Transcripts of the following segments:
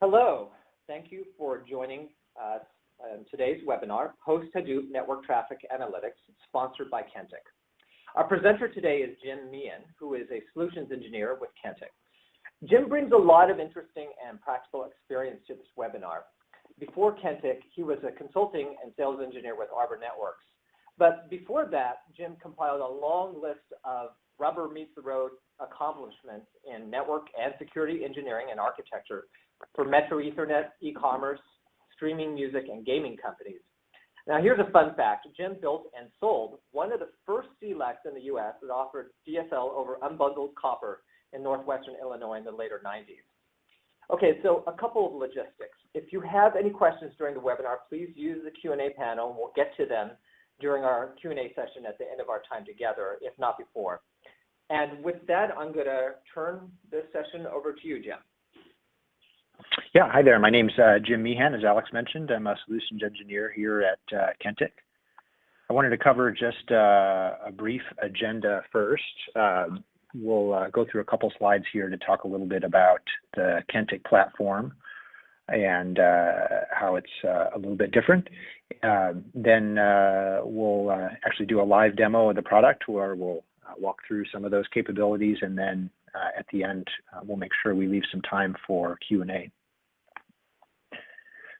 Hello, thank you for joining us in today's webinar, Post-Hadoop Network Traffic Analytics, sponsored by Kentik. Our presenter today is Jim Meehan, who is a solutions engineer with Kentik. Jim brings a lot of interesting and practical experience to this webinar. Before Kentik, he was a consulting and sales engineer with Arbor Networks. But before that, Jim compiled a long list of rubber meets the road accomplishments in network and security engineering and architecture for Metro Ethernet, e-commerce, streaming music, and gaming companies. Now here's a fun fact. Jim built and sold one of the first CLECs in the US that offered DSL over unbundled copper in northwestern Illinois in the later 90s. Okay, so a couple of logistics. If you have any questions during the webinar, please use the Q&A panel, and we'll get to them during our Q&A session at the end of our time together, if not before. And with that, I'm going to turn this session over to you, Jim. Yeah, hi there. My name's Jim Meehan, as Alex mentioned. I'm a solutions engineer here at Kentik. I wanted to cover just a brief agenda first. We'll go through a couple slides here to talk a little bit about the Kentik platform and how it's a little bit different. Then we'll actually do a live demo of the product where we'll walk through some of those capabilities, and then at the end, we'll make sure we leave some time for Q&A.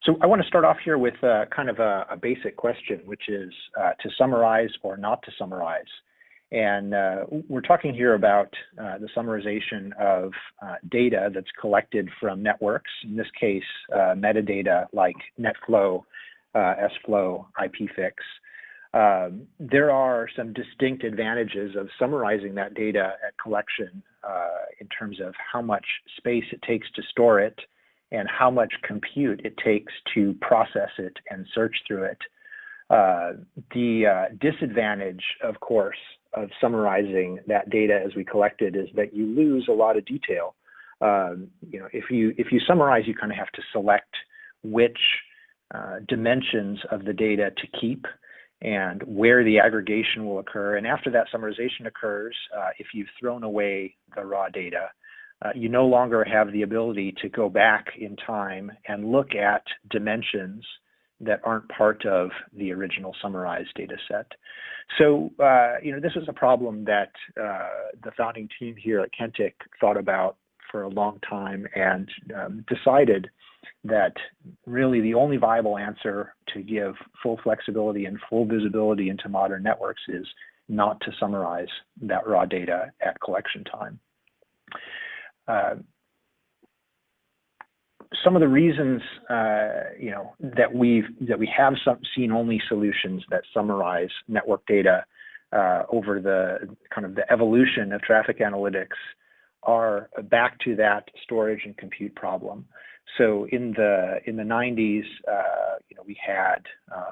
So I want to start off here with kind of a basic question, which is to summarize or not to summarize. And we're talking here about the summarization of data that's collected from networks, in this case, metadata like netflow, sflow, IPFix. There are some distinct advantages of summarizing that data at collection in terms of how much space it takes to store it and how much compute it takes to process it and search through it. The disadvantage, of course, of summarizing that data as we collect it is that you lose a lot of detail. If you summarize, you kind of have to select which dimensions of the data to keep and where the aggregation will occur. And after that summarization occurs, if you've thrown away the raw data, you no longer have the ability to go back in time and look at dimensions that aren't part of the original summarized data set. So, this is a problem that the founding team here at Kentik thought about for a long time and decided that really the only viable answer to give full flexibility and full visibility into modern networks is not to summarize that raw data at collection time. Some of the reasons, that we have seen only solutions that summarize network data over the kind of the evolution of traffic analytics are back to that storage and compute problem. So in the 90s, we had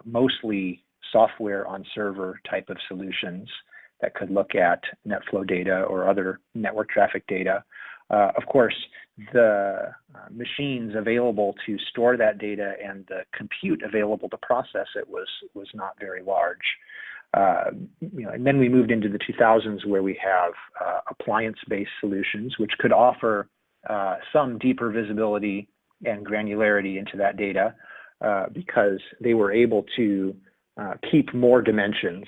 mostly software on server type of solutions that could look at netflow data or other network traffic data. Of course, the machines available to store that data and the compute available to process it was not very large. And then we moved into the 2000s where we have appliance-based solutions, which could offer some deeper visibility and granularity into that data because they were able to keep more dimensions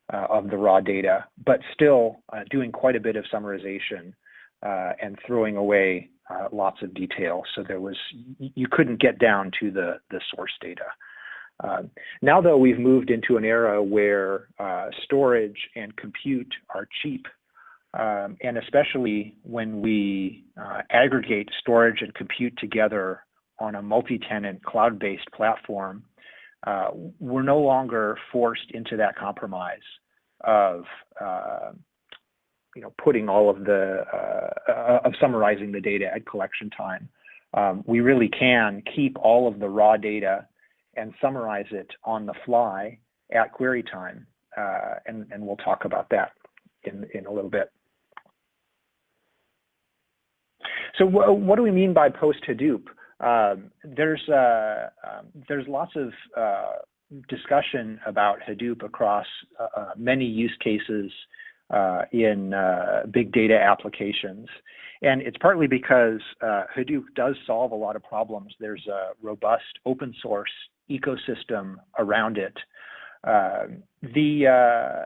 of the raw data, but still doing quite a bit of summarization and throwing away lots of detail. So you couldn't get down to the source data. Now, though, we've moved into an era where storage and compute are cheap, and especially when we aggregate storage and compute together on a multi-tenant cloud-based platform, we're no longer forced into that compromise of putting all of of summarizing the data at collection time. We really can keep all of the raw data and summarize it on the fly at query time, and we'll talk about that in a little bit. So what do we mean by post-Hadoop? There's lots of discussion about Hadoop across many use cases in big data applications. And it's partly because Hadoop does solve a lot of problems. There's a robust open source ecosystem around it. The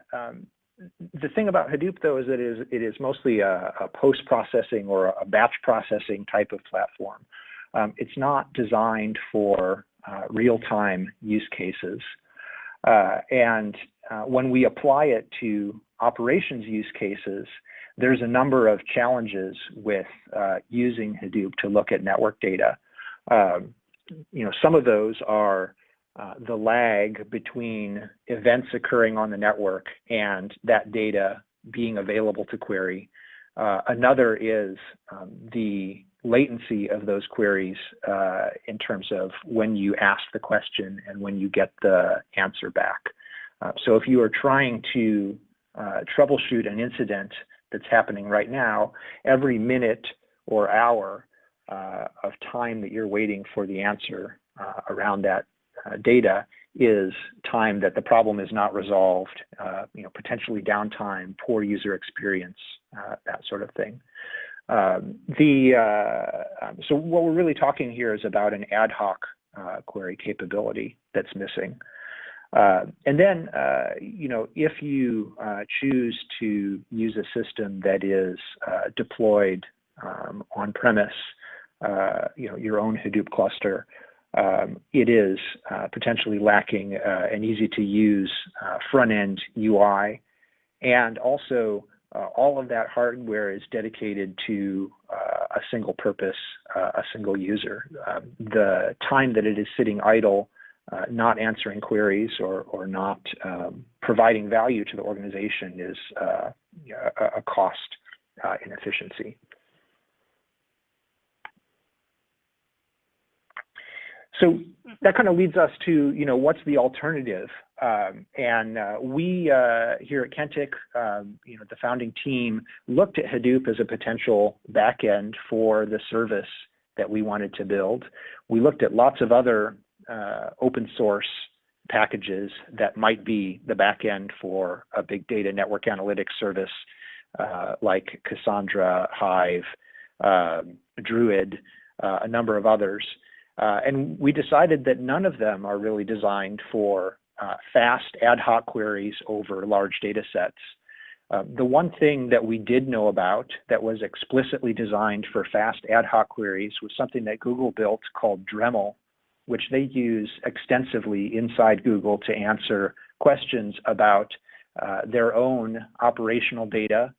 thing about Hadoop, though, is that it is mostly a post-processing or a batch processing type of platform. It's not designed for real-time use cases. And when we apply it to operations use cases, there's a number of challenges with using Hadoop to look at network data. Some of those are the lag between events occurring on the network and that data being available to query. Another is the latency of those queries in terms of when you ask the question and when you get the answer back. So if you are trying to troubleshoot an incident that's happening right now, every minute or hour of time that you're waiting for the answer around that data is time that the problem is not resolved, potentially downtime, poor user experience, that sort of thing. So what we're really talking here is about an ad hoc query capability that's missing. And then, if you choose to use a system that is deployed on premise, your own Hadoop cluster, it is potentially lacking an easy-to-use front-end UI, and also all of that hardware is dedicated to a single purpose, a single user. The time that it is sitting idle, not answering queries or not providing value to the organization is a cost inefficiency. So that kind of leads us to, what's the alternative? We here at Kentik, the founding team, looked at Hadoop as a potential backend for the service that we wanted to build. We looked at lots of other open source packages that might be the backend for a big data network analytics service like Cassandra, Hive, Druid, a number of others. And we decided that none of them are really designed for fast ad hoc queries over large data sets. The one thing that we did know about that was explicitly designed for fast ad hoc queries was something that Google built called Dremel, which they use extensively inside Google to answer questions about their own operational data.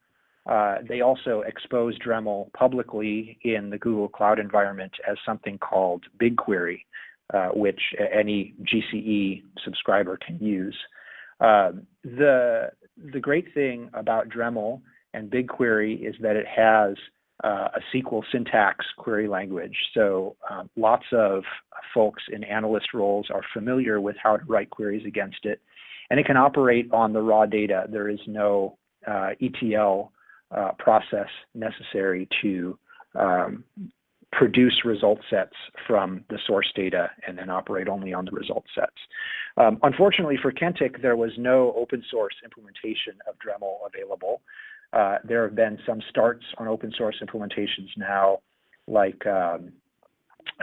They also expose Dremel publicly in the Google Cloud environment as something called BigQuery, which any GCE subscriber can use. The great thing about Dremel and BigQuery is that it has a SQL syntax query language. So lots of folks in analyst roles are familiar with how to write queries against it, and it can operate on the raw data. There is no ETL process necessary to produce result sets from the source data and then operate only on the result sets. Unfortunately for Kentik, there was no open source implementation of Dremel available. There have been some starts on open source implementations now, like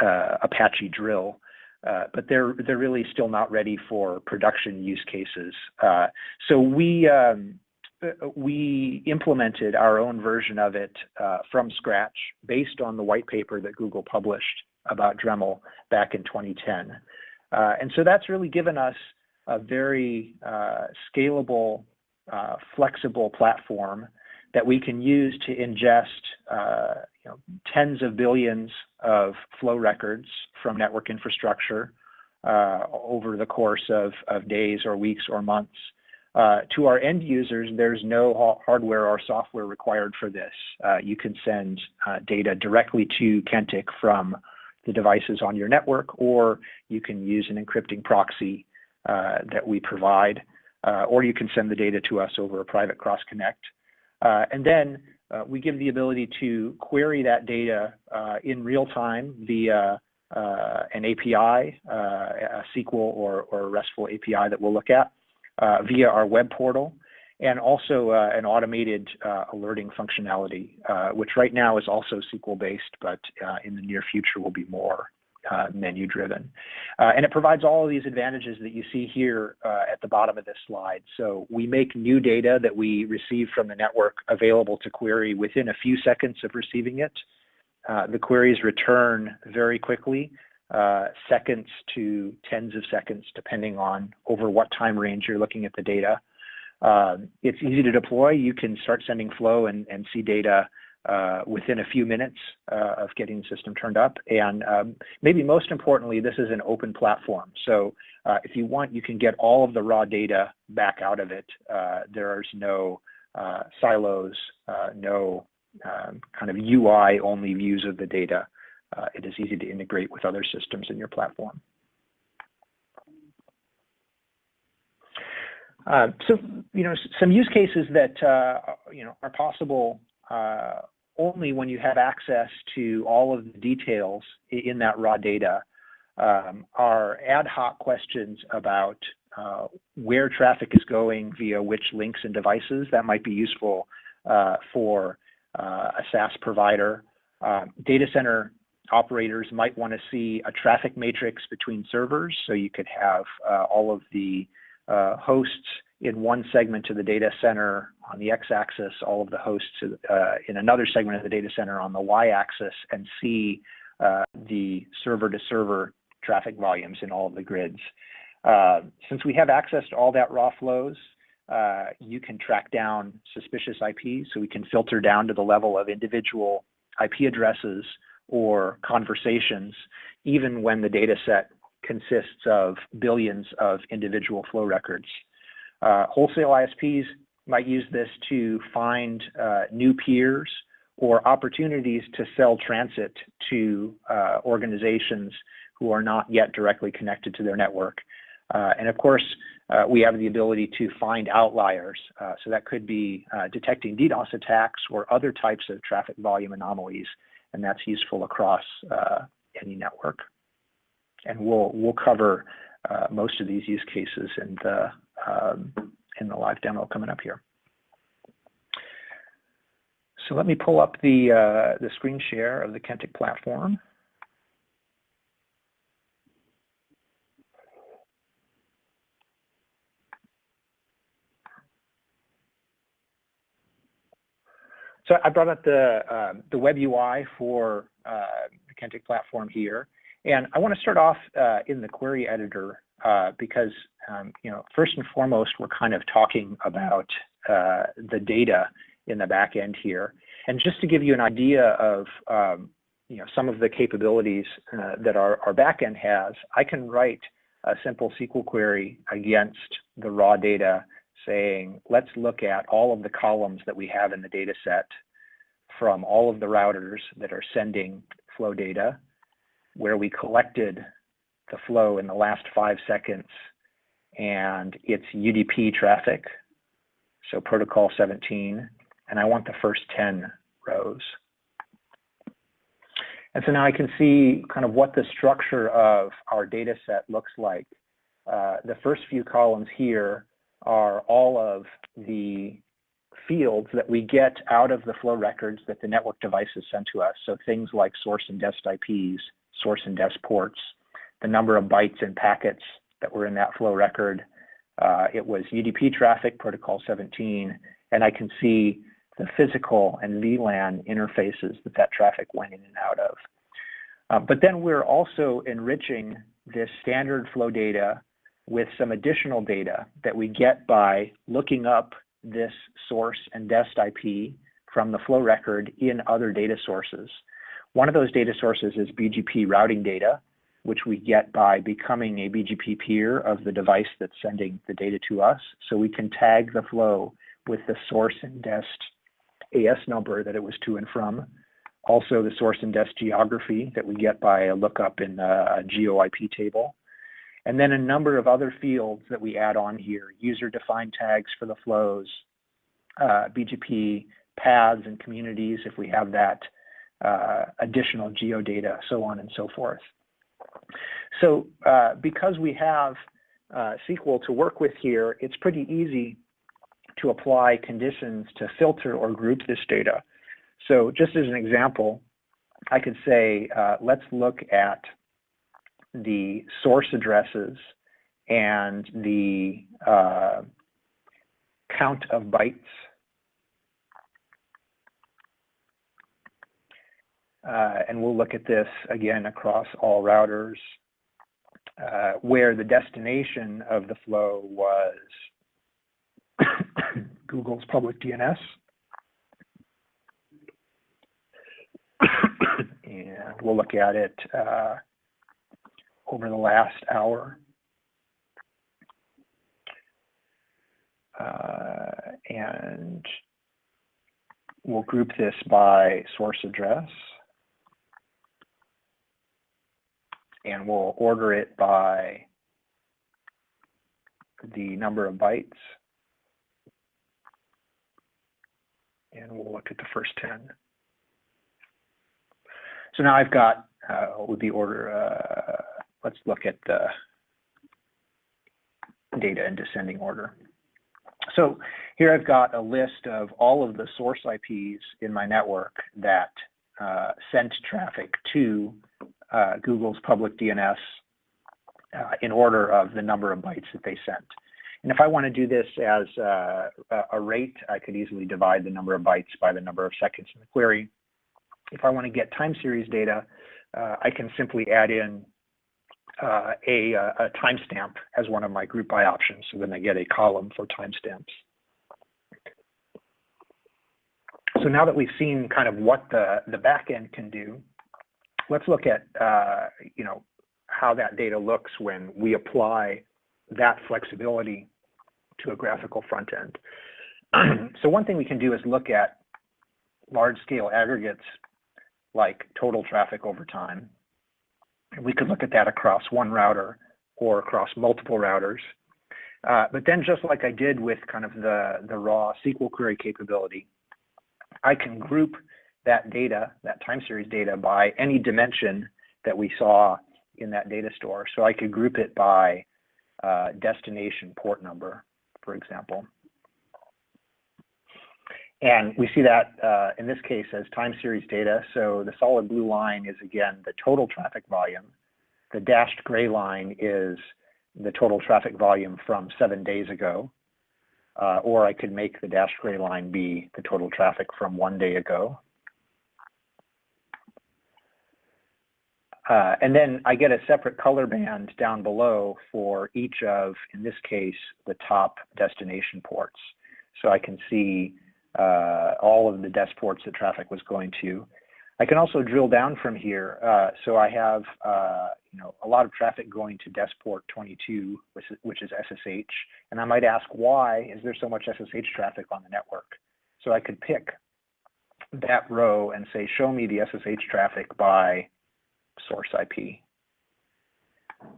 Apache Drill, but they're really still not ready for production use cases. So we implemented our own version of it from scratch based on the white paper that Google published about Dremel back in 2010. And so that's really given us a very scalable, flexible platform that we can use to ingest tens of billions of flow records from network infrastructure over the course of days or weeks or months. To our end users, there's no hardware or software required for this. You can send data directly to Kentik from the devices on your network, or you can use an encrypting proxy that we provide, or you can send the data to us over a private cross-connect. And then we give the ability to query that data in real time via an API, a SQL or a RESTful API that we'll look at, via our web portal. and also an automated alerting functionality, which right now is also SQL-based, but in the near future will be more menu-driven. And it provides all of these advantages that you see here at the bottom of this slide. So we make new data that we receive from the network available to query within a few seconds of receiving it. The queries return very quickly, seconds to tens of seconds, depending on over what time range you're looking at the data. It's easy to deploy. You can start sending flow and see data within a few minutes of getting the system turned up. And maybe most importantly, this is an open platform. So if you want, you can get all of the raw data back out of it. There's no silos, no kind of UI-only views of the data. It is easy to integrate with other systems in your platform. So, some use cases that, are possible only when you have access to all of the details in that raw data are ad hoc questions about where traffic is going via which links and devices. That might be useful for a SaaS provider. Data center operators might want to see a traffic matrix between servers, so you could have all of the hosts in one segment of the data center on the x-axis, all of the hosts in another segment of the data center on the y-axis, and see the server-to-server traffic volumes in all of the grids. Since we have access to all that raw flows, you can track down suspicious IPs, so we can filter down to the level of individual IP addresses or conversations, even when the data set consists of billions of individual flow records. Wholesale ISPs might use this to find new peers or opportunities to sell transit to organizations who are not yet directly connected to their network. And of course, we have the ability to find outliers. So that could be detecting DDoS attacks or other types of traffic volume anomalies, and that's useful across any network. And we'll cover most of these use cases in the live demo coming up here. So let me pull up the screen share of the Kentik platform. So I brought up the web UI for the Kentik platform here, and I want to start off in the query editor because first and foremost we're kind of talking about the data in the back end here, and just to give you an idea of some of the capabilities that our back end has, I can write a simple SQL query against the raw data, saying, let's look at all of the columns that we have in the data set from all of the routers that are sending flow data, where we collected the flow in the last 5 seconds, and it's UDP traffic, so protocol 17, and I want the first 10 rows. And so now I can see kind of what the structure of our data set looks like. The first few columns here are all of the fields that we get out of the flow records that the network devices send to us. So things like source and dest IPs, source and dest ports, the number of bytes and packets that were in that flow record. It was UDP traffic, protocol 17, and I can see the physical and VLAN interfaces that traffic went in and out of. But then we're also enriching this standard flow data with some additional data that we get by looking up this source and dest IP from the flow record in other data sources. One of those data sources is BGP routing data, which we get by becoming a BGP peer of the device that's sending the data to us. So we can tag the flow with the source and dest AS number that it was to and from. Also the source and dest geography that we get by a lookup in a GeoIP table. And then a number of other fields that we add on here, user-defined tags for the flows, BGP paths and communities if we have that, additional geodata, so on and so forth. So because we have SQL to work with here, it's pretty easy to apply conditions to filter or group this data. So just as an example, I could say, let's look at the source addresses and the count of bytes. And we'll look at this again across all routers, where the destination of the flow was Google's public DNS. And we'll look at it over the last hour. And we'll group this by source address. And we'll order it by the number of bytes. And we'll look at the first 10. So now I've got, with the order, let's look at the data in descending order. So here I've got a list of all of the source IPs in my network that sent traffic to Google's public DNS in order of the number of bytes that they sent. And if I want to do this as a rate, I could easily divide the number of bytes by the number of seconds in the query. If I want to get time series data, I can simply add in a timestamp as one of my group by options. So then I get a column for timestamps. So now that we've seen kind of what the back end can do, let's look at how that data looks when we apply that flexibility to a graphical front end. So one thing we can do is look at large-scale aggregates like total traffic over time. And we could look at that across one router or across multiple routers. But then just like I did with kind of the raw SQL query capability, I can group that data, that time series data, by any dimension that we saw in that data store. So I could group it by destination port number, for example. And we see that in this case as time series data. So the solid blue line is, again, the total traffic volume. The dashed gray line is the total traffic volume from 7 days ago. Or I could make the dashed gray line be the total traffic from 1 day ago. And then I get a separate color band down below for each of, in this case, the top destination ports. So I can see all of the des ports that traffic was going to. I can also drill down from here. So I have a lot of traffic going to des port 22, which is SSH. And I might ask, why is there so much SSH traffic on the network? So I could pick that row and say, show me the SSH traffic by source IP.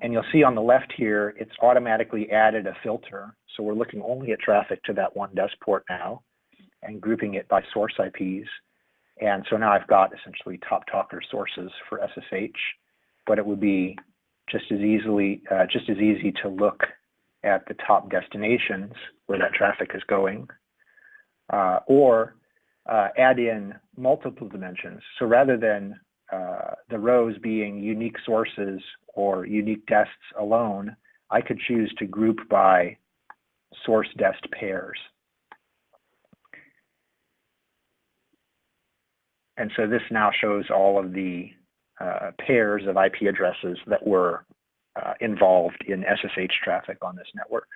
And you'll see on the left here, it's automatically added a filter. So we're looking only at traffic to that one des port now and grouping it by source IPs. And so now I've got essentially top talker sources for SSH, but it would be just as easy to look at the top destinations where that traffic is going, or add in multiple dimensions. So rather than the rows being unique sources or unique dests alone, I could choose to group by source dest pairs. And so this now shows all of the pairs of IP addresses that were involved in SSH traffic on this network.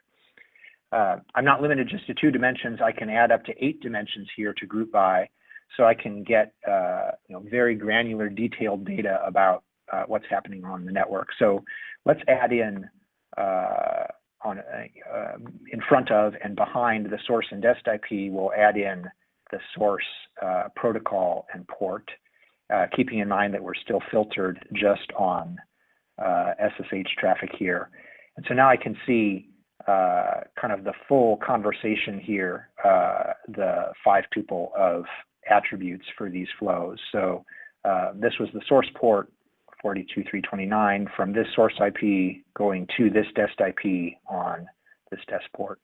I'm not limited just to 2 dimensions. I can add up to 8 dimensions here to group by, so I can get very granular, detailed data about what's happening on the network. So let's add in in front of and behind the source and dest IP, we'll add in the source protocol and port, keeping in mind that we're still filtered just on SSH traffic here. And so now I can see kind of the full conversation here, the 5-tuple of attributes for these flows. So this was the source port 42329 from this source IP going to this dest IP on this dest port.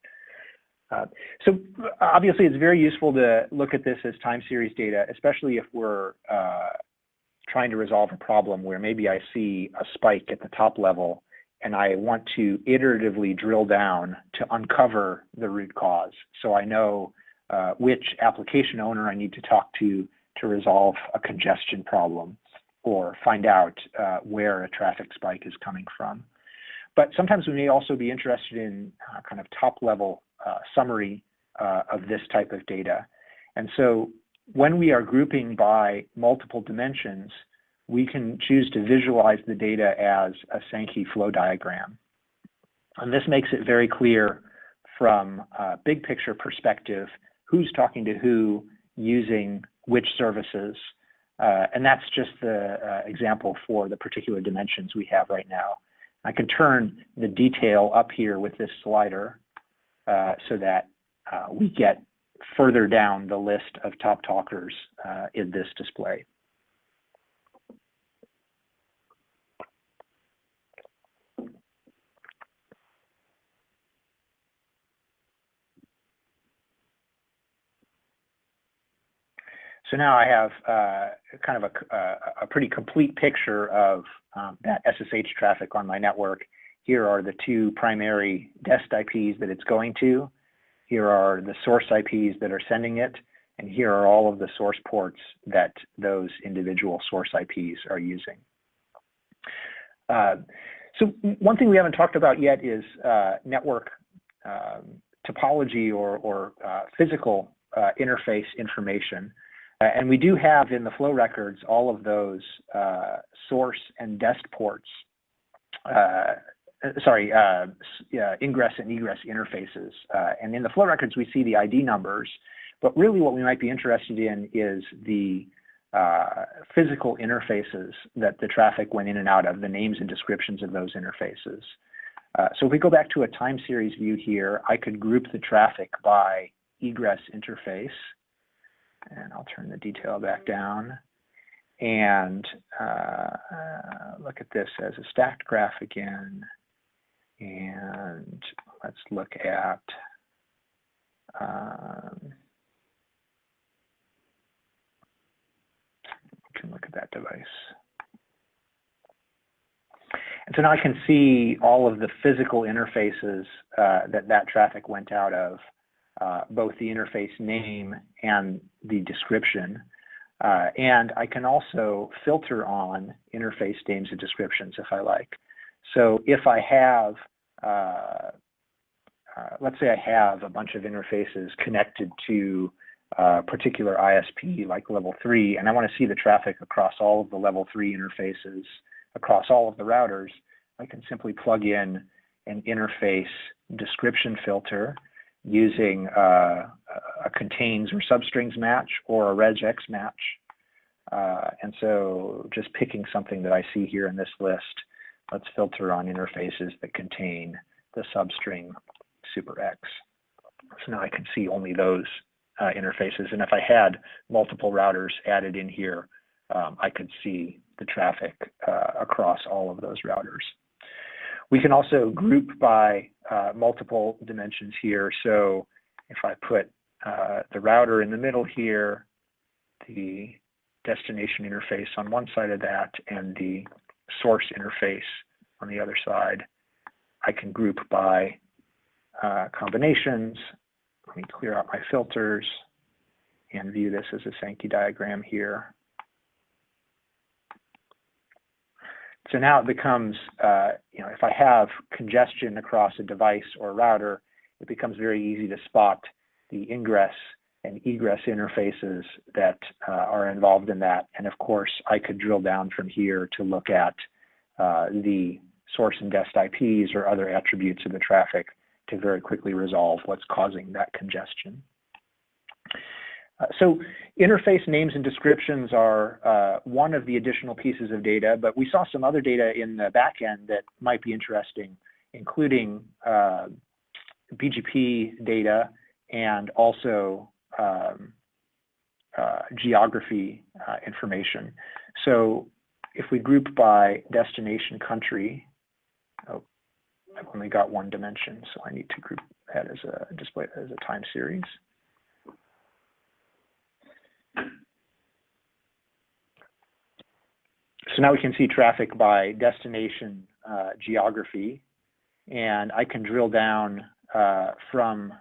So obviously, it's very useful to look at this as time series data, especially if we're trying to resolve a problem where maybe I see a spike at the top level and I want to iteratively drill down to uncover the root cause. So I know which application owner I need to talk to resolve a congestion problem or find out where a traffic spike is coming from. But sometimes we may also be interested in kind of top-level summary of this type of data. And so when we are grouping by multiple dimensions, we can choose to visualize the data as a Sankey flow diagram. And this makes it very clear from a big picture perspective who's talking to who using which services. And that's just the example for the particular dimensions we have right now. I can turn the detail up here with this slider so that we get further down the list of top talkers in this display. So now I have kind of a pretty complete picture of that SSH traffic on my network. Here are the two primary dest IPs that it's going to. Here are the source IPs that are sending it. And here are all of the source ports that those individual source IPs are using. So one thing we haven't talked about yet is network topology or physical interface information. And we do have in the flow records all of those source and dest ports, ingress and egress interfaces. And in the flow records, we see the ID numbers, but really what we might be interested in is the physical interfaces that the traffic went in and out of, the names and descriptions of those interfaces. So if we go back to a time series view here, I could group the traffic by egress interface. And I'll turn the detail back down and look at this as a stacked graph again. And let's look at we can look at that device. And so now I can see all of the physical interfaces that traffic went out of. Both the interface name and the description. And I can also filter on interface names and descriptions if I like. So if I have, let's say I have a bunch of interfaces connected to a particular ISP like level 3, and I want to see the traffic across all of the level 3 interfaces, across all of the routers, I can simply plug in an interface description filter using a contains or substrings match or a regex match. And so just picking something that I see here in this list, let's filter on interfaces that contain the substring super X. So now I can see only those interfaces. And if I had multiple routers added in here, I could see the traffic across all of those routers. We can also group by multiple dimensions here. So if I put the router in the middle here, the destination interface on one side of that, and the source interface on the other side, I can group by combinations. Let me clear out my filters and view this as a Sankey diagram here. So now it becomes, if I have congestion across a device or a router, it becomes very easy to spot the ingress and egress interfaces that are involved in that. And of course, I could drill down from here to look at the source and dest IPs or other attributes of the traffic to very quickly resolve what's causing that congestion. So interface names and descriptions are one of the additional pieces of data, but we saw some other data in the back end that might be interesting, including BGP data and also geography information. So if we group by destination country, oh, I've only got one dimension, so I need to group that as a display as a time series. So now we can see traffic by destination geography, and I can drill down from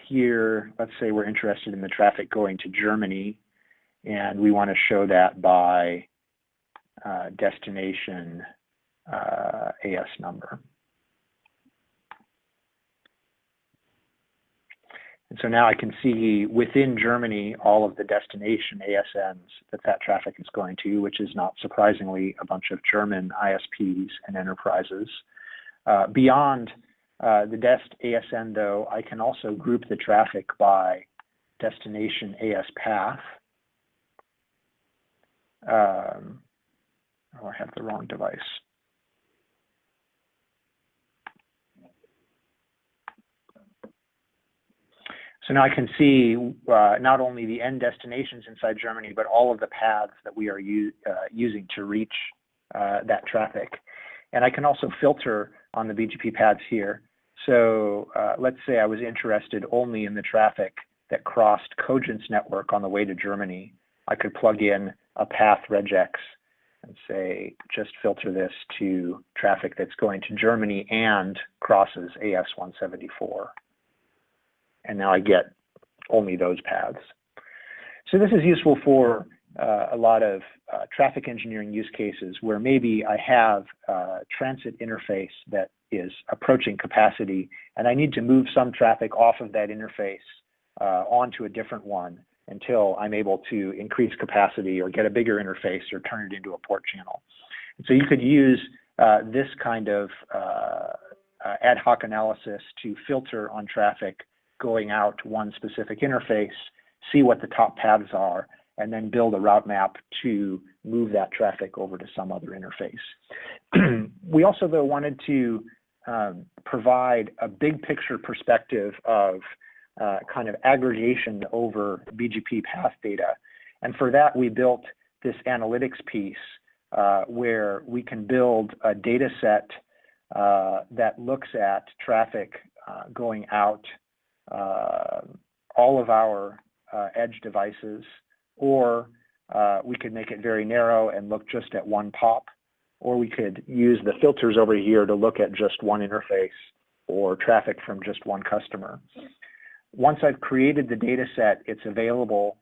here. Let's say we're interested in the traffic going to Germany, and we want to show that by destination AS number. And so now I can see within Germany all of the destination ASNs that traffic is going to, which is not surprisingly a bunch of German ISPs and enterprises. Beyond the dest ASN, though, I can also group the traffic by destination AS path. Oh, I have the wrong device. So now I can see not only the end destinations inside Germany, but all of the paths that we are using to reach that traffic. And I can also filter on the BGP paths here. So let's say I was interested only in the traffic that crossed Cogent's network on the way to Germany. I could plug in a path regex and say, just filter this to traffic that's going to Germany and crosses AS174. And now I get only those paths. So this is useful for a lot of traffic engineering use cases where maybe I have a transit interface that is approaching capacity, and I need to move some traffic off of that interface onto a different one until I'm able to increase capacity or get a bigger interface or turn it into a port channel. And so you could use this kind of ad hoc analysis to filter on traffic going out to one specific interface, see what the top paths are, and then build a route map to move that traffic over to some other interface. We also, though, wanted to provide a big picture perspective of kind of aggregation over BGP path data. And for that, we built this analytics piece where we can build a data set that looks at traffic going out all of our edge devices, or we could make it very narrow and look just at one POP, or we could use the filters over here to look at just one interface or traffic from just one customer. Once I've created the data set, it's available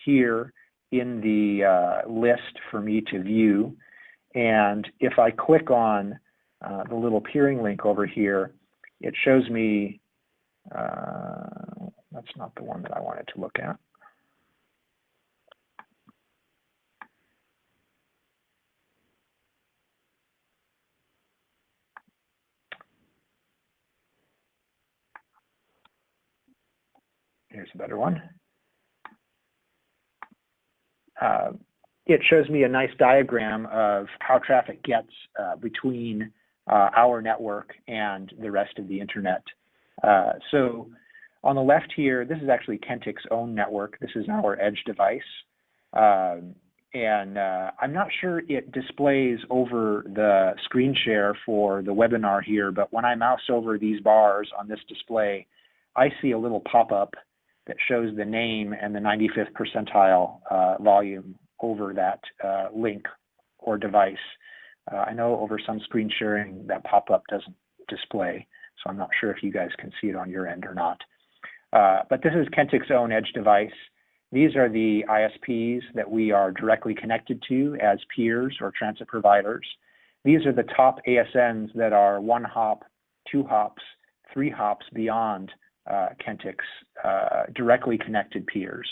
here in the list for me to view. And if I click on the little peering link over here, it shows me, that's not the one that I wanted to look at. Here's a better one. It shows me a nice diagram of how traffic gets between our network and the rest of the internet. So on the left here, this is actually Kentik's own network. This is our edge device. And I'm not sure it displays over the screen share for the webinar here, but when I mouse over these bars on this display, I see a little pop-up that shows the name and the 95th percentile volume over that link or device. I know over some screen sharing that pop-up doesn't display, so I'm not sure if you guys can see it on your end or not. But this is Kentik's own edge device. These are the ISPs that we are directly connected to as peers or transit providers. These are the top ASNs that are 1 hop, 2 hops, 3 hops beyond Kentik's directly connected peers.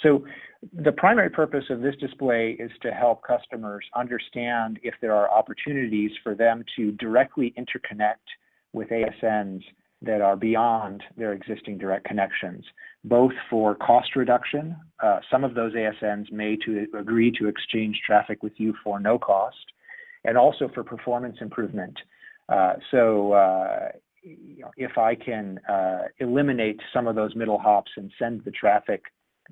So the primary purpose of this display is to help customers understand if there are opportunities for them to directly interconnect with ASNs that are beyond their existing direct connections, both for cost reduction. Some of those ASNs may agree to exchange traffic with you for no cost, and also for performance improvement. If I can eliminate some of those middle hops and send the traffic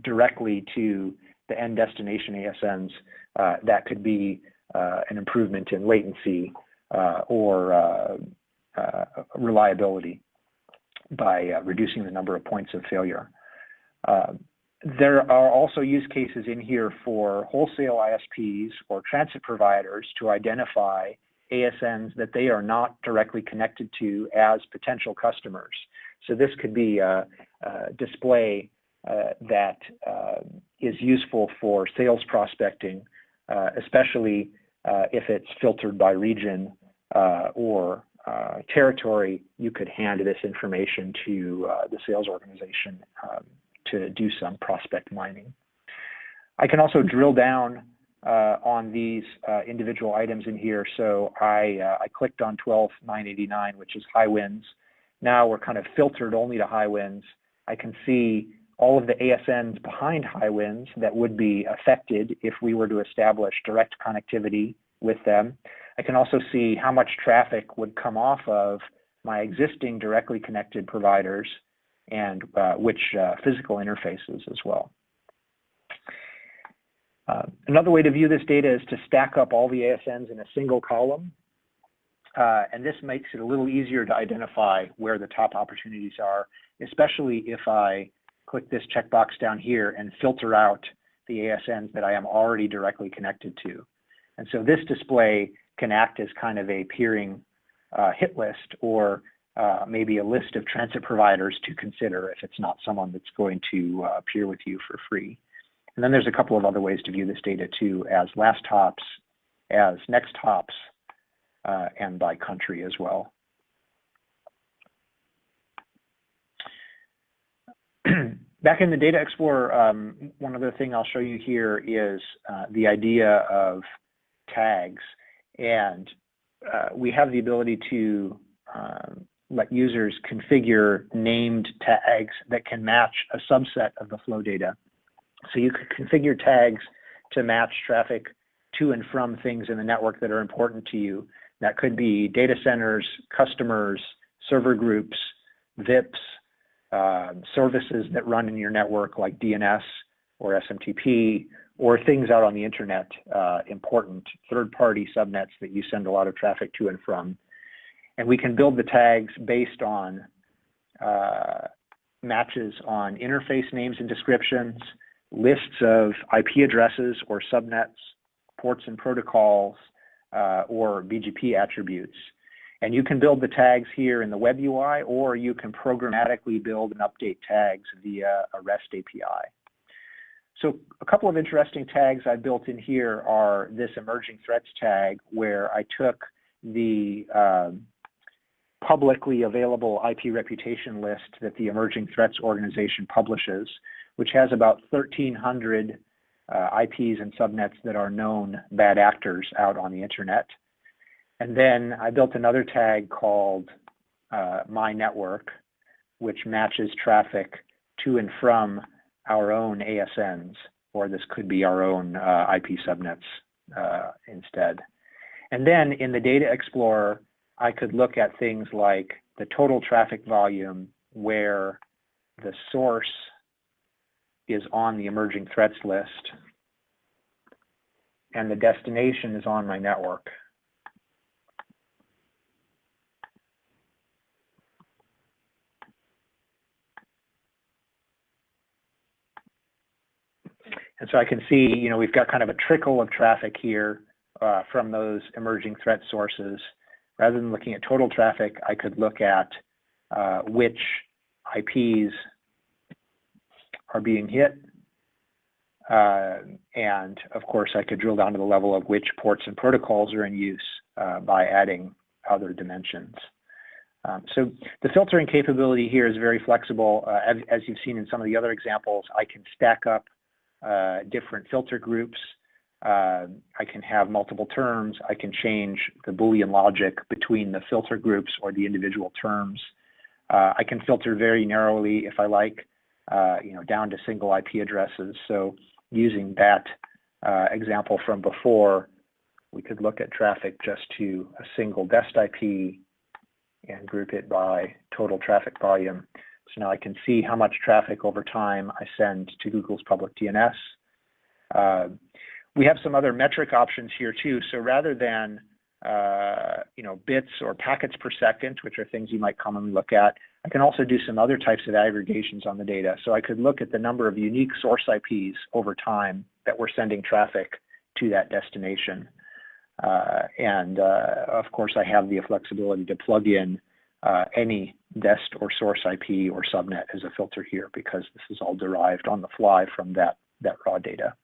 directly to the end destination ASNs, that could be an improvement in latency or reliability. by reducing the number of points of failure. There are also use cases in here for wholesale ISPs or transit providers to identify ASNs that they are not directly connected to as potential customers. So this could be a display that is useful for sales prospecting, especially if it's filtered by region or territory. You could hand this information to the sales organization to do some prospect mining. I can also drill down on these individual items in here. So I clicked on 12.989, which is high winds. Now we're kind of filtered only to high winds. I can see all of the ASNs behind high winds that would be affected if we were to establish direct connectivity with them. I can also see how much traffic would come off of my existing directly connected providers and which physical interfaces as well. Another way to view this data is to stack up all the ASNs in a single column. And this makes it a little easier to identify where the top opportunities are, especially if I click this checkbox down here and filter out the ASNs that I am already directly connected to. And so this display can act as kind of a peering hit list, or maybe a list of transit providers to consider if it's not someone that's going to peer with you for free. And then there's a couple of other ways to view this data too, as last hops, as next hops, and by country as well. Back in the Data Explorer, one other thing I'll show you here is the idea of tags. And we have the ability to let users configure named tags that can match a subset of the flow data. So you could configure tags to match traffic to and from things in the network that are important to you. That could be data centers, customers, server groups, VIPs, services that run in your network like DNS or SMTP, or things out on the internet, important third-party subnets that you send a lot of traffic to and from. And we can build the tags based on matches on interface names and descriptions, lists of IP addresses or subnets, ports and protocols, or BGP attributes. And you can build the tags here in the web UI, or you can programmatically build and update tags via a REST API. So a couple of interesting tags I built in here are this emerging threats tag, where I took the publicly available IP reputation list that the Emerging Threats Organization publishes, which has about 1,300 IPs and subnets that are known bad actors out on the internet. And then I built another tag called My Network, which matches traffic to and from our own ASNs, or this could be our own IP subnets instead. And then in the Data Explorer, I could look at things like the total traffic volume, where the source is on the emerging threats list and the destination is on my network. And so I can see, you know, we've got kind of a trickle of traffic here from those emerging threat sources. Rather than looking at total traffic, I could look at which IPs are being hit. And of course, I could drill down to the level of which ports and protocols are in use by adding other dimensions. So the filtering capability here is very flexible. As you've seen in some of the other examples, I can stack up different filter groups. I can have multiple terms. I can change the Boolean logic between the filter groups or the individual terms. I can filter very narrowly if I like, you know, down to single IP addresses. So using that example from before, we could look at traffic just to a single dest IP and group it by total traffic volume. So now I can see how much traffic over time I send to Google's public DNS. We have some other metric options here too. So rather than bits or packets per second, which are things you might commonly look at. I can also do some other types of aggregations on the data. So I could look at the number of unique source IPs over time that we're sending traffic to that destination. Of course, I have the flexibility to plug in any dest or source IP or subnet as a filter here, because this is all derived on the fly from that raw data.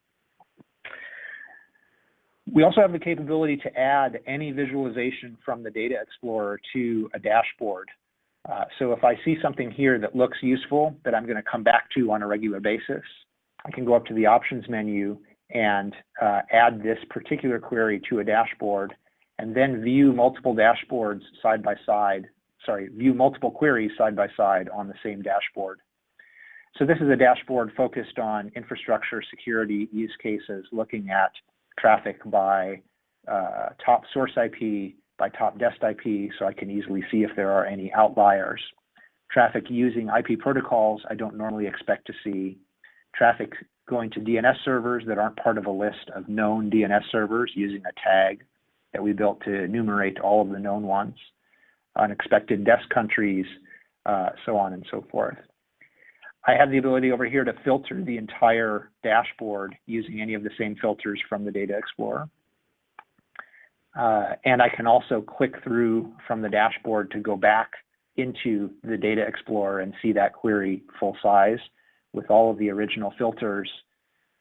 We also have the capability to add any visualization from the Data Explorer to a dashboard. So if I see something here that looks useful that I'm going to come back to on a regular basis, I can go up to the options menu and add this particular query to a dashboard, and then view multiple dashboards side by side. View multiple queries side by side on the same dashboard. So this is a dashboard focused on infrastructure security use cases, looking at traffic by top source IP, by top dest IP, so I can easily see if there are any outliers. Traffic using IP protocols I don't normally expect to see. Traffic going to DNS servers that aren't part of a list of known DNS servers using a tag that we built to enumerate all of the known ones. Unexpected dest countries, so on and so forth. I have the ability over here to filter the entire dashboard using any of the same filters from the Data Explorer. And I can also click through from the dashboard to go back into the Data Explorer and see that query full size with all of the original filters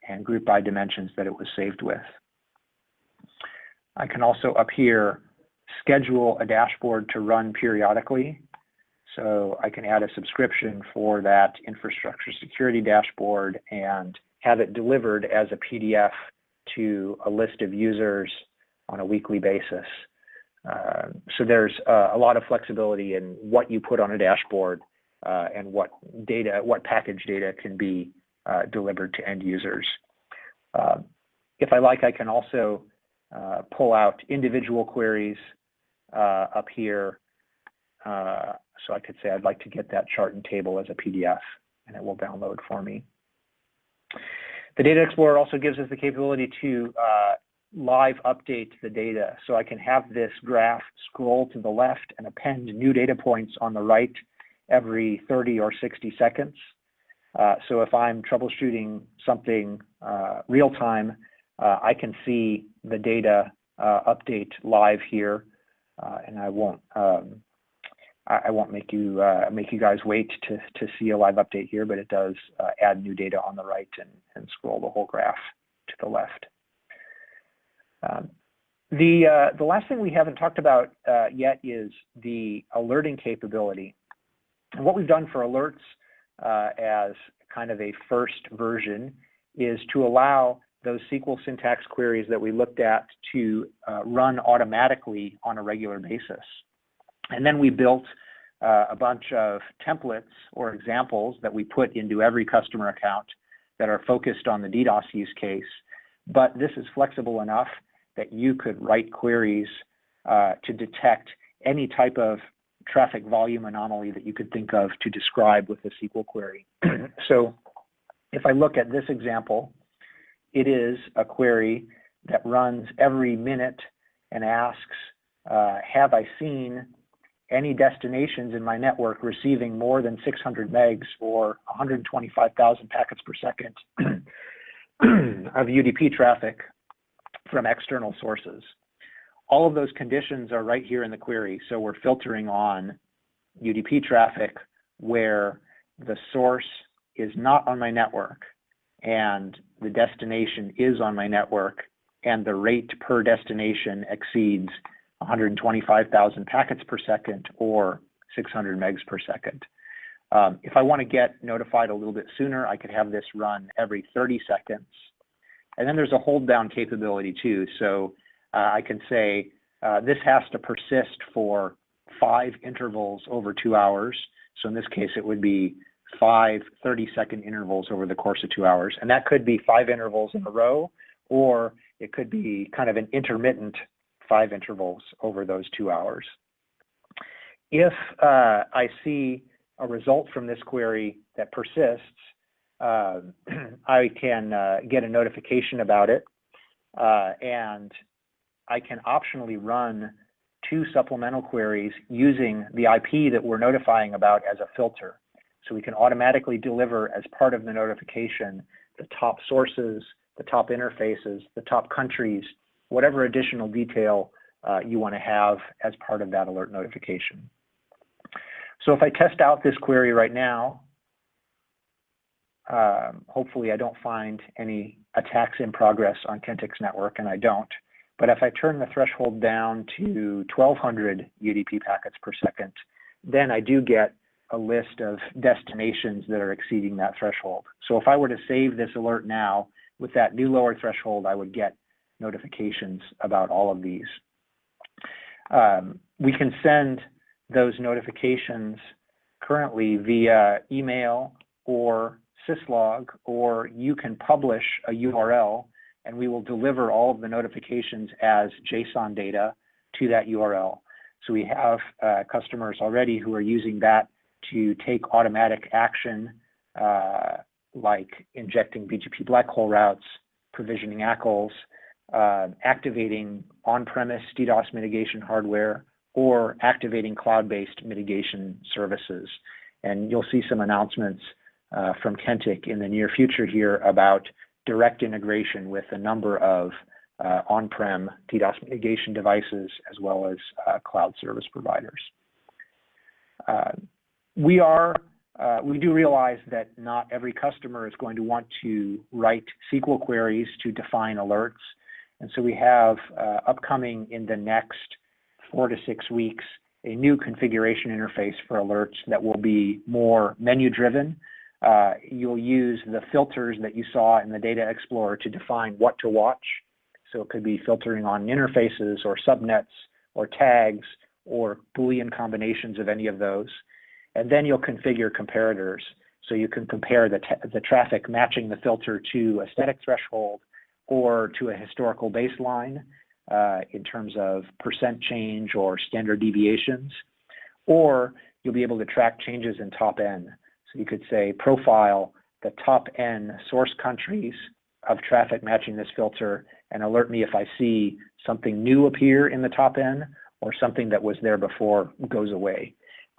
and group by dimensions that it was saved with. I can also up here schedule a dashboard to run periodically. So I can add a subscription for that infrastructure security dashboard and have it delivered as a PDF to a list of users on a weekly basis. So there's a lot of flexibility in what you put on a dashboard and what package data can be delivered to end users. If I like, I can also pull out individual queries up here. So I could say I'd like to get that chart and table as a PDF, and it will download for me. The Data Explorer also gives us the capability to live update the data. So I can have this graph scroll to the left and append new data points on the right every 30 or 60 seconds. So if I'm troubleshooting something real time, I can see the data update live here, and I won't make you guys wait to see a live update here, but it does add new data on the right and scroll the whole graph to the left. The last thing we haven't talked about yet is the alerting capability. And what we've done for alerts as kind of a first version is to allow those SQL syntax queries that we looked at to run automatically on a regular basis. And then we built a bunch of templates or examples that we put into every customer account that are focused on the DDoS use case. But this is flexible enough that you could write queries to detect any type of traffic volume anomaly that you could think of to describe with a SQL query. So if I look at this example, it is a query that runs every minute and asks, have I seen any destinations in my network receiving more than 600 megs or 125,000 packets per second of UDP traffic from external sources. All of those conditions are right here in the query. So we're filtering on UDP traffic where the source is not on my network and the destination is on my network and the rate per destination exceeds 125,000 packets per second or 600 megs per second. If I want to get notified a little bit sooner, I could have this run every 30 seconds. And then there's a hold down capability too. So I can say this has to persist for 5 intervals over 2 hours. So in this case, it would be 5 30-second intervals over the course of 2 hours. And that could be 5 intervals in a row, or it could be kind of an intermittent 5 intervals over those 2 hours. If I see a result from this query that persists, I can get a notification about it, and I can optionally run 2 supplemental queries using the IP that we're notifying about as a filter. So we can automatically deliver as part of the notification the top sources, the top interfaces, the top countries, whatever additional detail you want to have as part of that alert notification. So if I test out this query right now, hopefully I don't find any attacks in progress on Kentik's network, and I don't. But if I turn the threshold down to 1200 UDP packets per second, then I do get a list of destinations that are exceeding that threshold. So if I were to save this alert now, with that new lower threshold, I would get notifications about all of these. We can send those notifications currently via email or syslog, or you can publish a URL and we will deliver all of the notifications as JSON data to that URL. So we have customers already who are using that to take automatic action, like injecting BGP black hole routes, provisioning ACLs, activating on-premise DDoS mitigation hardware, or activating cloud-based mitigation services. And you'll see some announcements from Kentik in the near future here about direct integration with a number of on-prem DDoS mitigation devices, as well as cloud service providers. We do realize that not every customer is going to want to write SQL queries to define alerts. And so we have upcoming in the next 4 to 6 weeks, a new configuration interface for alerts that will be more menu-driven. You'll use the filters that you saw in the Data Explorer to define what to watch. So it could be filtering on interfaces or subnets or tags or Boolean combinations of any of those. And then you'll configure comparators. So you can compare the traffic matching the filter to a static threshold or to a historical baseline in terms of percent change or standard deviations. Or you'll be able to track changes in top N. So you could say profile the top N source countries of traffic matching this filter and alert me if I see something new appear in the top N or something that was there before goes away.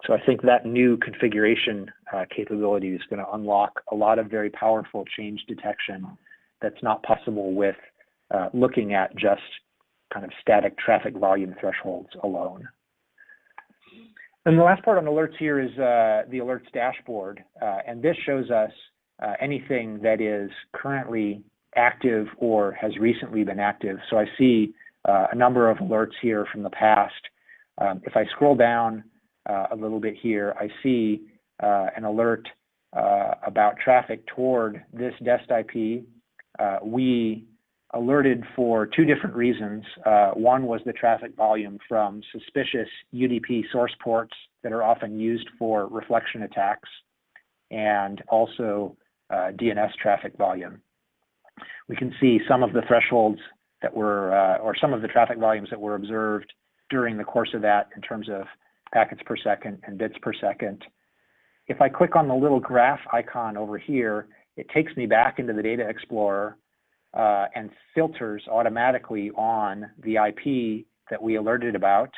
So I think that new configuration capability is going to unlock a lot of very powerful change detection that's not possible with looking at just kind of static traffic volume thresholds alone. And the last part on alerts here is the alerts dashboard. And this shows us anything that is currently active or has recently been active. So I see a number of alerts here from the past. If I scroll down a little bit here, I see an alert about traffic toward this DEST IP. We alerted for 2 different reasons. One was the traffic volume from suspicious UDP source ports that are often used for reflection attacks, and also DNS traffic volume. We can see some of the thresholds that were, or some of the traffic volumes that were observed during the course of that in terms of packets per second and bits per second. If I click on the little graph icon over here, it takes me back into the Data Explorer and filters automatically on the IP that we alerted about,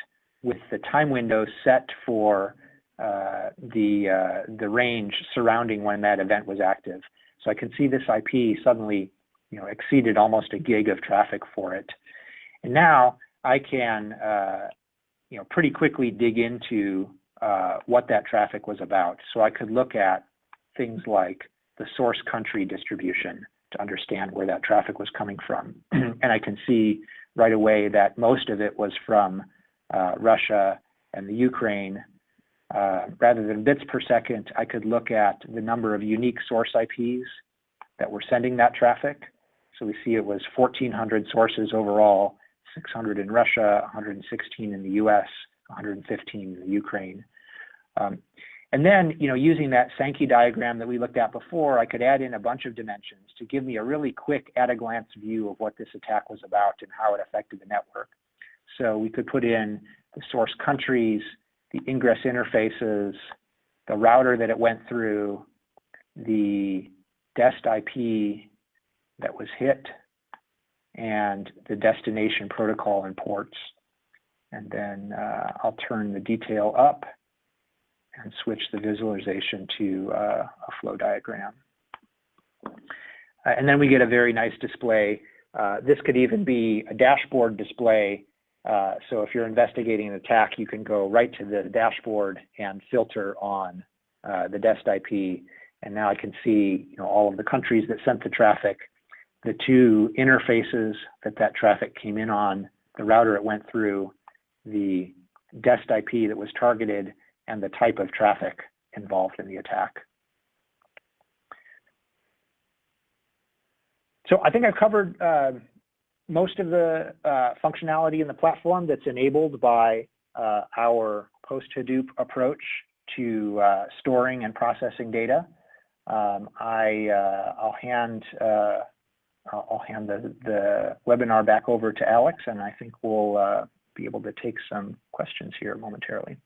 with the time window set for the range surrounding when that event was active. So I can see this IP suddenly, exceeded almost a gig of traffic for it. And now I can, pretty quickly dig into what that traffic was about. So I could look at things like the source country distribution to understand where that traffic was coming from. And I can see right away that most of it was from Russia and the Ukraine. Rather than bits per second, I could look at the number of unique source IPs that were sending that traffic. So we see it was 1,400 sources overall, 600 in Russia, 116 in the US, 115 in the Ukraine. And then, using that Sankey diagram that we looked at before, I could add in a bunch of dimensions to give me a really quick at-a-glance view of what this attack was about and how it affected the network. So we could put in the source countries, the ingress interfaces, the router that it went through, the DEST IP that was hit, and the destination protocol and ports. And then I'll turn the detail up and switch the visualization to a flow diagram. And then we get a very nice display. This could even be a dashboard display. So if you're investigating an attack, you can go right to the dashboard and filter on the dest IP. And now I can see, all of the countries that sent the traffic, the two interfaces that traffic came in on, the router it went through, the dest IP that was targeted, and the type of traffic involved in the attack. So I think I've covered most of the functionality in the platform that's enabled by our post-Hadoop approach to storing and processing data. I'll hand the webinar back over to Alex, and I think we'll be able to take some questions here momentarily.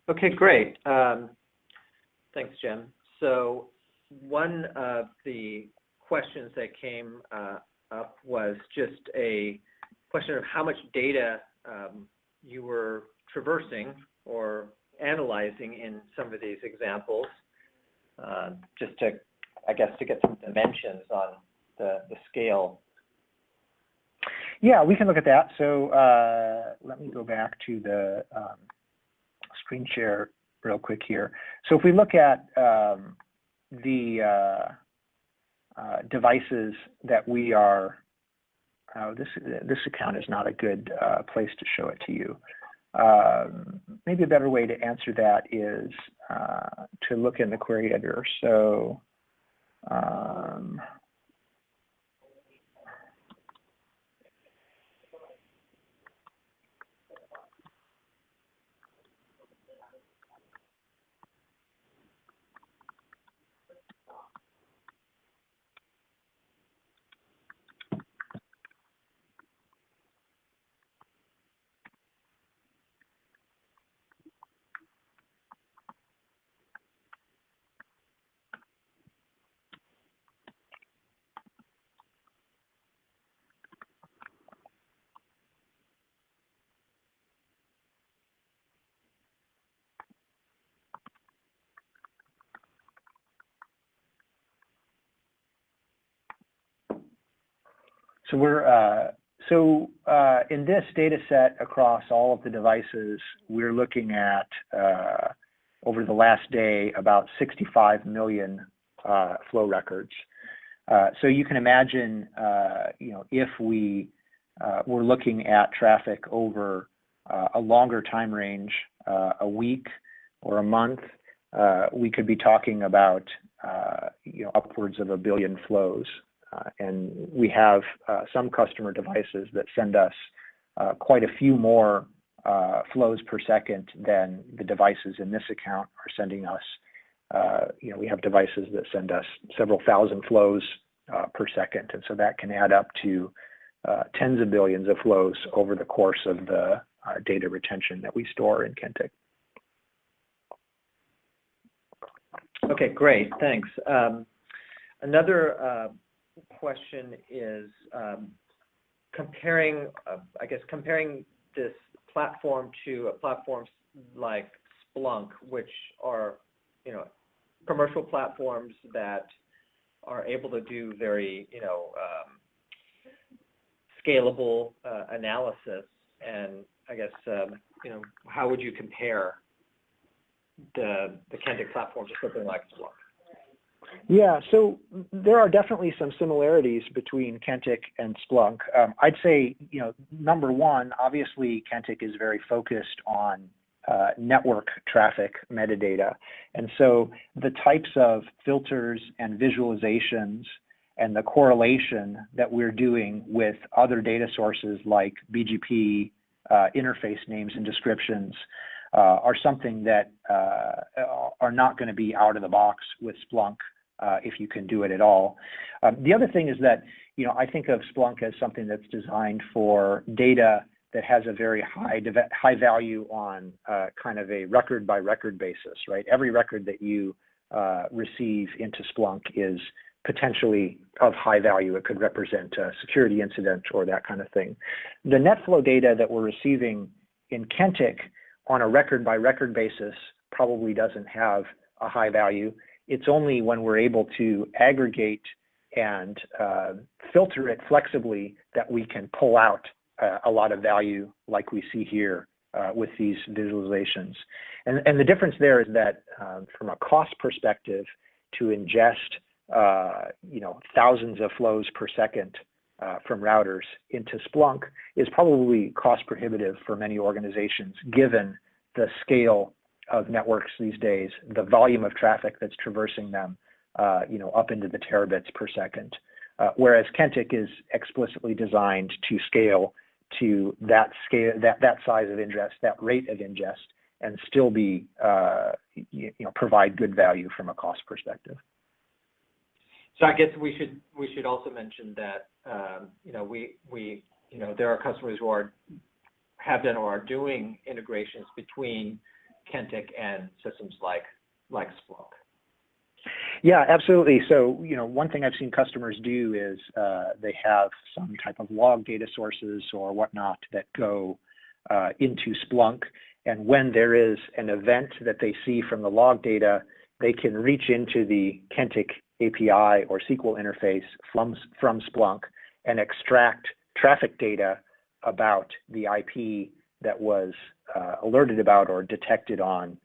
Okay, great. Thanks, Jim. So one of the questions that came up was just a question of how much data you were traversing or analyzing in some of these examples, just to, I guess, to get some dimensions on the scale. Yeah, we can look at that. So let me go back to the screen share real quick here. So if we look at the devices that we are, this account is not a good place to show it to you. Maybe a better way to answer that is to look in the query editor. So in this data set across all of the devices, we're looking at over the last day about 65 million flow records. So you can imagine, if we were looking at traffic over a longer time range, a week or a month, we could be talking about upwards of 1 billion flows. And we have some customer devices that send us quite a few more flows per second than the devices in this account are sending us. We have devices that send us several thousand flows per second, and so that can add up to tens of billions of flows over the course of the data retention that we store in Kentik. Okay, great, thanks. Another question is comparing this platform to platforms like Splunk, which are, commercial platforms that are able to do very, scalable analysis. And I guess, how would you compare the Kentik platform to something like Splunk? Yeah, so there are definitely some similarities between Kentik and Splunk. I'd say, number one, obviously Kentik is very focused on network traffic metadata. And so the types of filters and visualizations and the correlation that we're doing with other data sources like BGP, interface names and descriptions are something that are not going to be out of the box with Splunk. If you can do it at all. The other thing is that, I think of Splunk as something that's designed for data that has a very high value on kind of a record by record basis, right? Every record that you receive into Splunk is potentially of high value. It could represent a security incident or that kind of thing. The net flow data that we're receiving in Kentik on a record by record basis probably doesn't have a high value. It's only when we're able to aggregate and filter it flexibly that we can pull out a lot of value like we see here with these visualizations. And the difference there is that from a cost perspective, to ingest thousands of flows per second from routers into Splunk is probably cost prohibitive for many organizations, given the scale of networks these days, the volume of traffic that's traversing them, up into the terabits per second. Whereas Kentik is explicitly designed to scale to that size of ingest, that rate of ingest, and still be, provide good value from a cost perspective. So I guess we should also mention that there are customers who have done or are doing integrations between Kentik and systems like Splunk. Yeah, absolutely. So, one thing I've seen customers do is they have some type of log data sources or whatnot that go into Splunk. And when there is an event that they see from the log data, they can reach into the Kentik API or SQL interface from Splunk and extract traffic data about the IP that was alerted about or detected on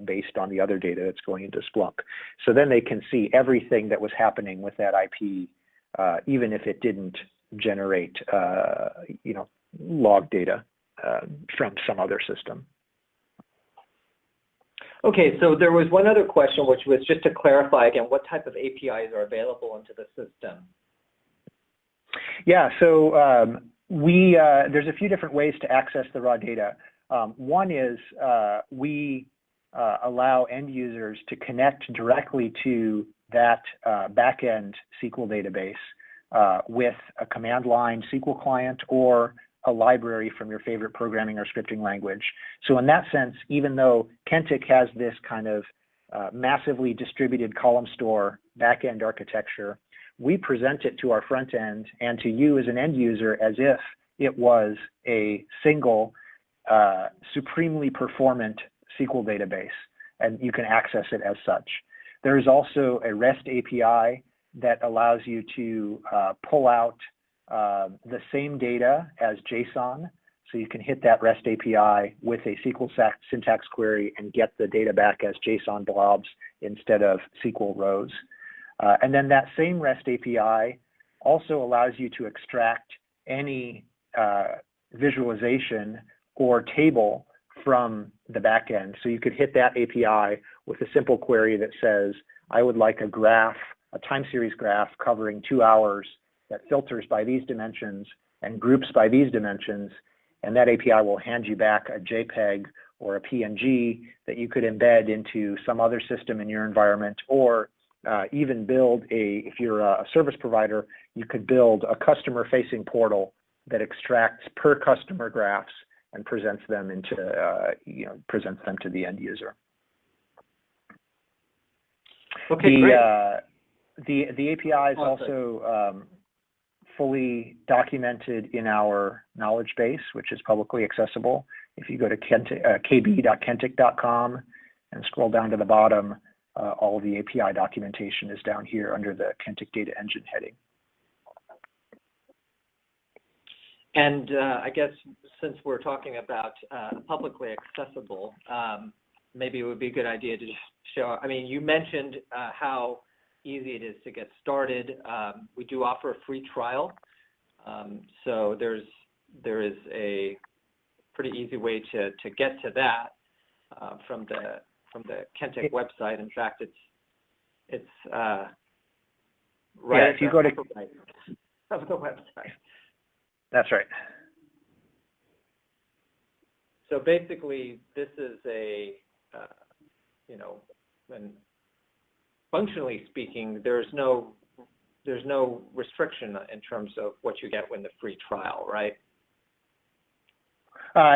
based on the other data that's going into Splunk. So then they can see everything that was happening with that IP, even if it didn't generate, log data from some other system. Okay, so there was one other question, which was just to clarify again, what type of APIs are available into the system? Yeah, so there's a few different ways to access the raw data. One is we allow end users to connect directly to that backend SQL database with a command line SQL client or a library from your favorite programming or scripting language. So in that sense, even though Kentik has this kind of massively distributed column store backend architecture, we present it to our front end and to you as an end user as if it was a single supremely performant SQL database, and you can access it as such. There is also a REST API that allows you to pull out the same data as JSON. So you can hit that REST API with a SQL syntax query and get the data back as JSON blobs instead of SQL rows. And then that same REST API also allows you to extract any visualization or table from the backend. So you could hit that API with a simple query that says, I would like a graph, a time series graph covering 2 hours that filters by these dimensions and groups by these dimensions. And that API will hand you back a JPEG or a PNG that you could embed into some other system in your environment, or even build if you're a service provider, you could build a customer-facing portal that extracts per customer graphs and presents them to the end user. Okay, great. The API is also fully documented in our knowledge base, which is publicly accessible. If you go to kb.kentik.com and scroll down to the bottom, all the API documentation is down here under the Kentik Data Engine heading. And I guess since we're talking about publicly accessible, maybe it would be a good idea to just show, you mentioned how easy it is to get started. We do offer a free trial. So there is a pretty easy way to get to that from the Kentik website. In fact, it's right if you go to of the website. That's right. So basically, this is when functionally speaking, there's no restriction in terms of what you get when the free trial, right?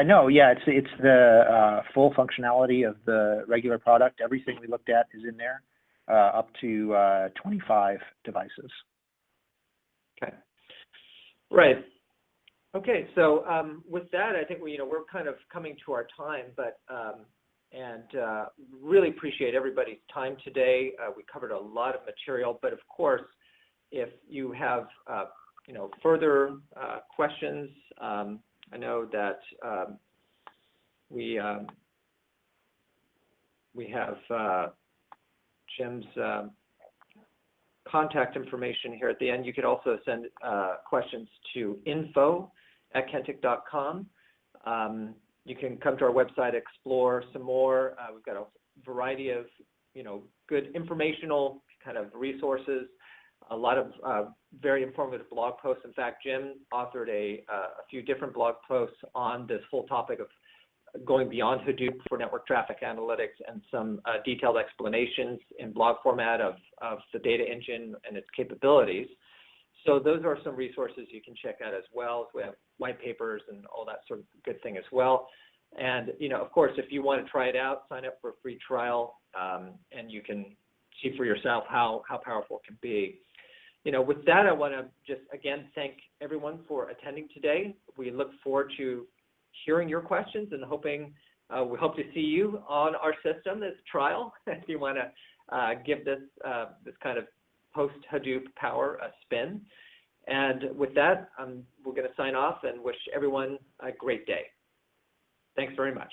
No, yeah, it's the full functionality of the regular product. Everything we looked at is in there. up to 25 devices. Okay. Right. Okay. So with that, I think we're kind of coming to our time, but really appreciate everybody's time today. We covered a lot of material, but of course, if you have further questions, I know that we have Jim's contact information here at the end. You could also send questions to info@kentik.com. You can come to our website, explore some more. We've got a variety of good informational kind of resources, a lot of very informative blog posts. In fact, Jim authored a few different blog posts on this whole topic of going beyond Hadoop for network traffic analytics, and some detailed explanations in blog format of the data engine and its capabilities. So those are some resources you can check out as well. We have white papers and all that sort of good thing as well. And of course, if you want to try it out, sign up for a free trial, and you can see for yourself how powerful it can be. With that, I want to just again thank everyone for attending today. We look forward to hearing your questions and we hope to see you on our system, this trial, if you want to give this kind of post-Hadoop power a spin. And with that, we're going to sign off and wish everyone a great day. Thanks very much.